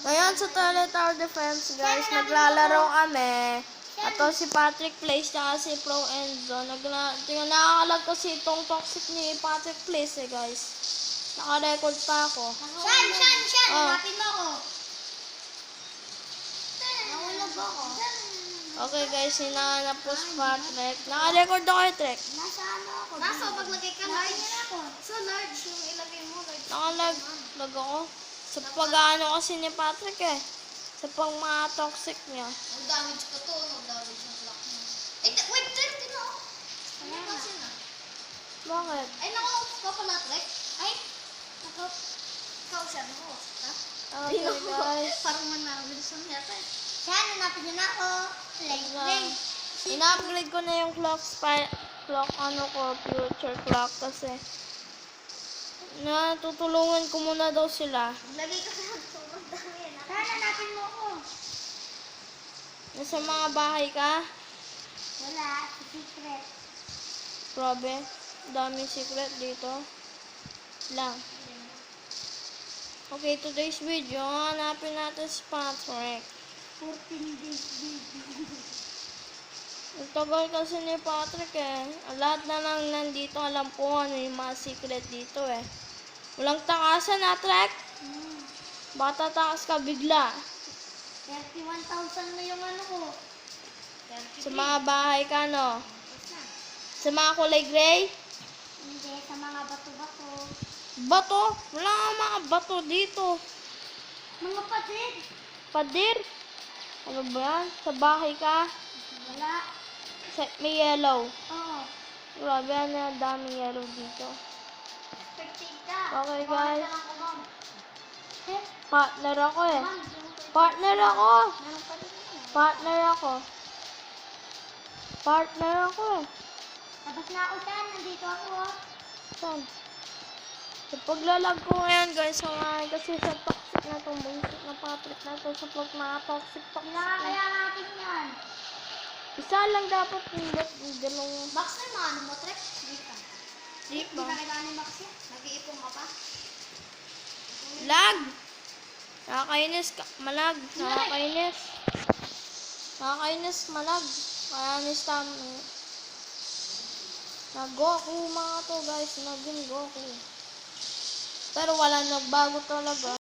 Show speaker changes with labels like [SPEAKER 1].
[SPEAKER 1] Ngayon sa Toilet Tower Defense, guys, naglalaro kami. Ato si Patrick Place at si Pro Enzo. Nakakalag kasi itong toxic ni Patrick Place guys. Naka-record pa ako.
[SPEAKER 2] Shan!
[SPEAKER 1] Oh.
[SPEAKER 2] Hanapin mo ako. Nahulog ako.
[SPEAKER 1] Okay guys, hinahanap ko si Patrick. Naka-record ako kay Trek.
[SPEAKER 2] Nasa ano ako? Nasa paglagay ka large ako. So large yung ilagay mo.
[SPEAKER 1] Nakalag ako. Sa pag-ano kasi ni Patrick sa pang mga toxic niya.
[SPEAKER 2] Ang damage ko to. Ang damage yung lock mo. Wait, Trek, din ako. Ano kasi na?
[SPEAKER 1] Bakit?
[SPEAKER 2] Ay, naku, ikaw pala, Trek. Ay, naku. Ikaw siya, naku.
[SPEAKER 1] Okay guys.
[SPEAKER 2] Parang manabilis mo yata. Shan, hanapin niyo na ako.
[SPEAKER 1] Ina-upgrade ko na yung clock future clock kasi natutulungan ko muna daw sila.
[SPEAKER 2] Lagay ka sa sobrang dami yan. Shan, hanapin mo ako.
[SPEAKER 1] Nasa mga bahay ka?
[SPEAKER 2] Wala, secret.
[SPEAKER 1] Grabe, daming secret dito. Lang. Okay, today's video, hanapin natin si Patrick.
[SPEAKER 2] 14 days baby.
[SPEAKER 1] Ang tagal kasi ni Patrick Lahat na lang nandito, alam ko ano yung mga secret dito Walang takasan Trek. Baka tatakas ka bigla.
[SPEAKER 2] 31,000 na yung ano ko.
[SPEAKER 1] Sa mga bahay ka, no? Sa mga kulay gray?
[SPEAKER 2] Hindi, sa mga bato-bato.
[SPEAKER 1] Bato? Wala nga mga bato dito.
[SPEAKER 2] Mga pader.
[SPEAKER 1] Pader? Ano ba yan? Sa bahay ka?
[SPEAKER 2] Wala.
[SPEAKER 1] May yellow.
[SPEAKER 2] Oo.
[SPEAKER 1] Grabe, ang daming yellow dito.
[SPEAKER 2] Expected ka.
[SPEAKER 1] Okay, guys.
[SPEAKER 2] Bakit lang ako,
[SPEAKER 1] Partner ako
[SPEAKER 2] Ma'am,
[SPEAKER 1] Partner ako.
[SPEAKER 2] meron pa din ako.
[SPEAKER 1] Partner ako. Partner ako
[SPEAKER 2] Tapos na ako dyan. Nandito ako.
[SPEAKER 1] Saan? Sa paglalag ko ngayon guys, kasi sa toxic na itong bullshit na Patrick na ito, sa pag mga toxic.
[SPEAKER 2] Kailangan kaya natin yan.
[SPEAKER 1] Isa lang dapat yung dalawang.
[SPEAKER 2] Max na yung mga ano mo, Trek? Hindi pa.
[SPEAKER 1] Di
[SPEAKER 2] Hindi
[SPEAKER 1] ba?
[SPEAKER 2] na kailangan ni Max yan. Nag-iipon ka pa.
[SPEAKER 1] Lag! Nakakainis ka. Malag. Nakakainis. Nakakainis, malag. Nakakainis tamo. Nag-Goku mga to guys. Naging Goku. Pero wala nagbago talaga.